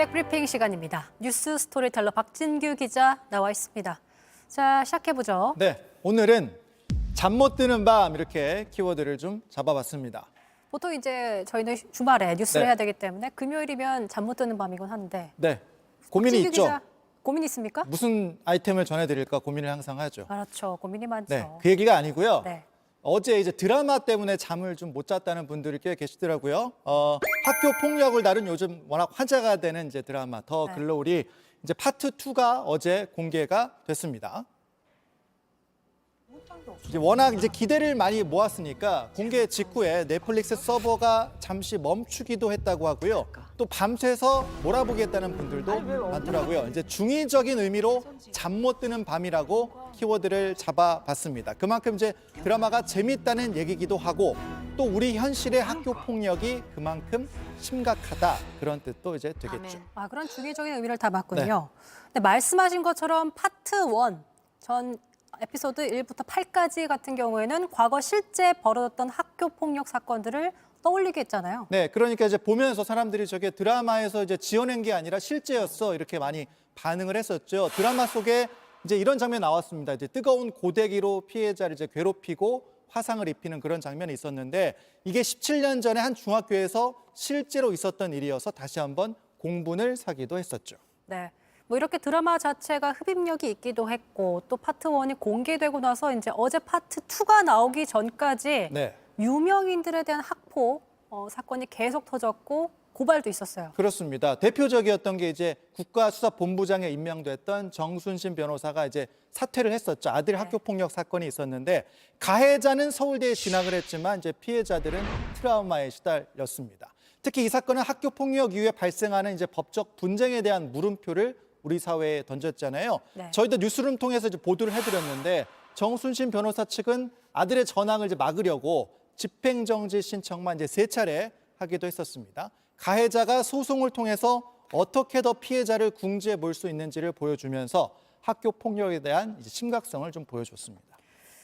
백브리핑 시간입니다. 뉴스 스토리텔러 박진규 기자 나와 있습니다. 자, 시작해보죠. 네, 오늘은 잠 못 드는 밤 이렇게 키워드를 좀 잡아봤습니다. 보통 이제 저희는 주말에 뉴스를 네. 해야 되기 때문에 금요일이면 잠 못 드는 밤이곤 한데. 네, 고민이 박진규 있죠. 기자, 고민 있습니까? 무슨 아이템을 전해드릴까 고민을 항상 하죠. 그렇죠. 고민이 많죠. 네, 그 얘기가 아니고요. 네. 어제 이제 드라마 때문에 잠을 좀 못 잤다는 분들이 꽤 계시더라고요. 학교 폭력을 다룬 요즘 워낙 화제가 되는 이제 드라마 더 네. 글로리 이제 파트 2가 어제 공개가 됐습니다. 이제 워낙 이제 기대를 많이 모았으니까 공개 직후에 넷플릭스 서버가 잠시 멈추기도 했다고 하고요. 또 밤새서 몰아보겠다는 분들도 많더라고요. 이제 중의적인 의미로 잠 못 드는 밤이라고 키워드를 잡아봤습니다. 그만큼 이제 드라마가 재밌다는 얘기기도 하고 또 우리 현실의 학교 폭력이 그만큼 심각하다 그런 뜻도 이제 되겠죠. 아, 그런 중의적인 의미를 담았군요. 근데 말씀하신 것처럼 파트 1, 전 에피소드 1부터 8까지 같은 경우에는 과거 실제 벌어졌던 학교 폭력 사건들을 떠올리게 했잖아요. 네, 그러니까 이제 보면서 사람들이 저게 드라마에서 이제 지어낸 게 아니라 실제였어 이렇게 많이 반응을 했었죠. 드라마 속에 이제 이런 장면 나왔습니다. 이제 뜨거운 고데기로 피해자를 이제 괴롭히고 화상을 입히는 그런 장면이 있었는데 이게 17년 전에 한 중학교에서 실제로 있었던 일이어서 다시 한번 공분을 사기도 했었죠. 네. 뭐 이렇게 드라마 자체가 흡입력이 있기도 했고 또 파트 1이 공개되고 나서 이제 어제 파트 2가 나오기 전까지 네. 유명인들에 대한 학폭 사건이 계속 터졌고 고발도 있었어요. 그렇습니다. 대표적이었던 게 이제 국가수사본부장에 임명됐던 정순신 변호사가 이제 사퇴를 했었죠. 아들 학교 폭력 사건이 있었는데 가해자는 서울대에 진학을 했지만 이제 피해자들은 트라우마에 시달렸습니다. 특히 이 사건은 학교 폭력 이후에 발생하는 이제 법적 분쟁에 대한 물음표를 우리 사회에 던졌잖아요. 네. 저희도 뉴스룸 통해서 이제 보도를 해드렸는데 정순신 변호사 측은 아들의 전학을 이제 막으려고 집행정지 신청만 이제 3차례 하기도 했었습니다. 가해자가 소송을 통해서 어떻게 더 피해자를 궁지에 몰 수 있는지를 보여주면서 학교 폭력에 대한 이제 심각성을 좀 보여줬습니다.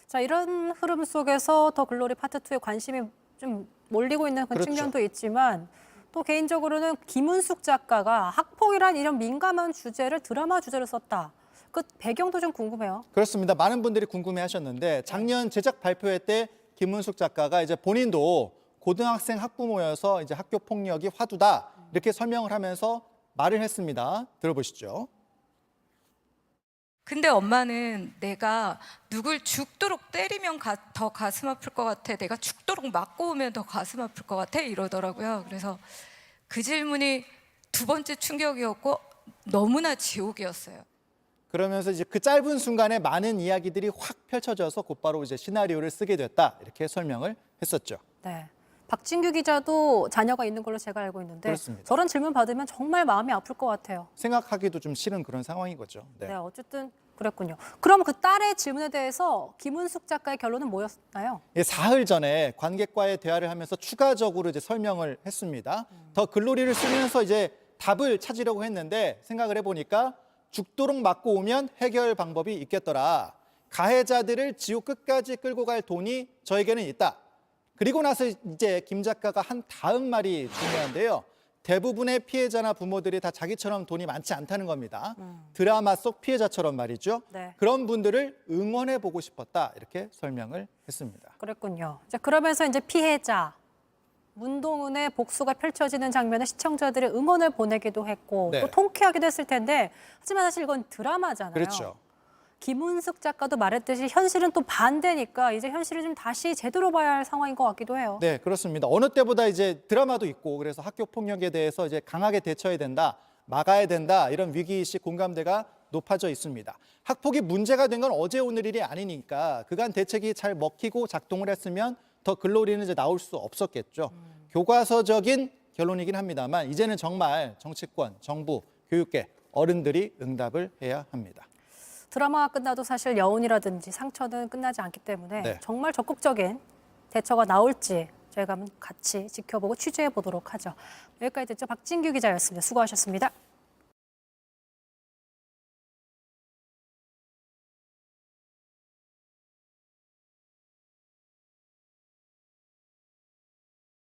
자, 이런 흐름 속에서 더 글로리 파트 2에 관심이 좀 몰리고 있는 그 그렇죠. 측면도 있지만 또 개인적으로는 김은숙 작가가 학폭이란 이런 민감한 주제를 드라마 주제로 썼다. 그 배경도 좀 궁금해요. 그렇습니다. 많은 분들이 궁금해하셨는데 작년 제작 발표회 때 김은숙 작가가 이제 본인도 고등학생 학부모여서 이제 학교 폭력이 화두다 이렇게 설명을 하면서 말을 했습니다. 들어보시죠. 근데 엄마는 내가 누굴 죽도록 때리면 더 가슴 아플 것 같아. 내가 죽도록 맞고 오면 더 가슴 아플 것 같아. 이러더라고요. 그래서 그 질문이 2번째 충격이었고 너무나 지옥이었어요. 그러면서 이제 그 짧은 순간에 많은 이야기들이 확 펼쳐져서 곧바로 이제 시나리오를 쓰게 됐다 이렇게 설명을 했었죠. 네. 박진규 기자도 자녀가 있는 걸로 제가 알고 있는데 그렇습니다. 저런 질문 받으면 정말 마음이 아플 것 같아요. 생각하기도 좀 싫은 그런 상황인 거죠. 네, 어쨌든 그랬군요. 그럼 그 딸의 질문에 대해서 김은숙 작가의 결론은 뭐였나요? 예, 사흘 전에 관객과의 대화를 하면서 추가적으로 이제 설명을 했습니다. 더 글로리를 쓰면서 이제 답을 찾으려고 했는데 생각을 해보니까 죽도록 맞고 오면 해결 방법이 있겠더라. 가해자들을 지옥 끝까지 끌고 갈 돈이 저에게는 있다. 그리고 나서 이제 김 작가가 한 다음 말이 중요한데요. 대부분의 피해자나 부모들이 다 자기처럼 돈이 많지 않다는 겁니다. 드라마 속 피해자처럼 말이죠. 네. 그런 분들을 응원해보고 싶었다 이렇게 설명을 했습니다. 그랬군요. 이제 그러면서 이제 피해자 문동은의 복수가 펼쳐지는 장면에 시청자들이 응원을 보내기도 했고 네. 또 통쾌하기도 했을 텐데 하지만 사실 이건 드라마잖아요. 그렇죠. 김은숙 작가도 말했듯이 현실은 또 반대니까 이제 현실을 좀 다시 제대로 봐야 할 상황인 것 같기도 해요. 네, 그렇습니다. 어느 때보다 이제 드라마도 있고 그래서 학교 폭력에 대해서 이제 강하게 대처해야 된다, 막아야 된다 이런 위기의식 공감대가 높아져 있습니다. 학폭이 문제가 된 건 어제 오늘 일이 아니니까 그간 대책이 잘 먹히고 작동을 했으면 더 글로리는 이제 나올 수 없었겠죠. 교과서적인 결론이긴 합니다만 이제는 정말 정치권, 정부, 교육계, 어른들이 응답을 해야 합니다. 드라마가 끝나도 사실 여운이라든지 상처는 끝나지 않기 때문에 네. 정말 적극적인 대처가 나올지 저희가 같이 지켜보고 취재해 보도록 하죠. 여기까지 듣죠. 박진규 기자였습니다. 수고하셨습니다.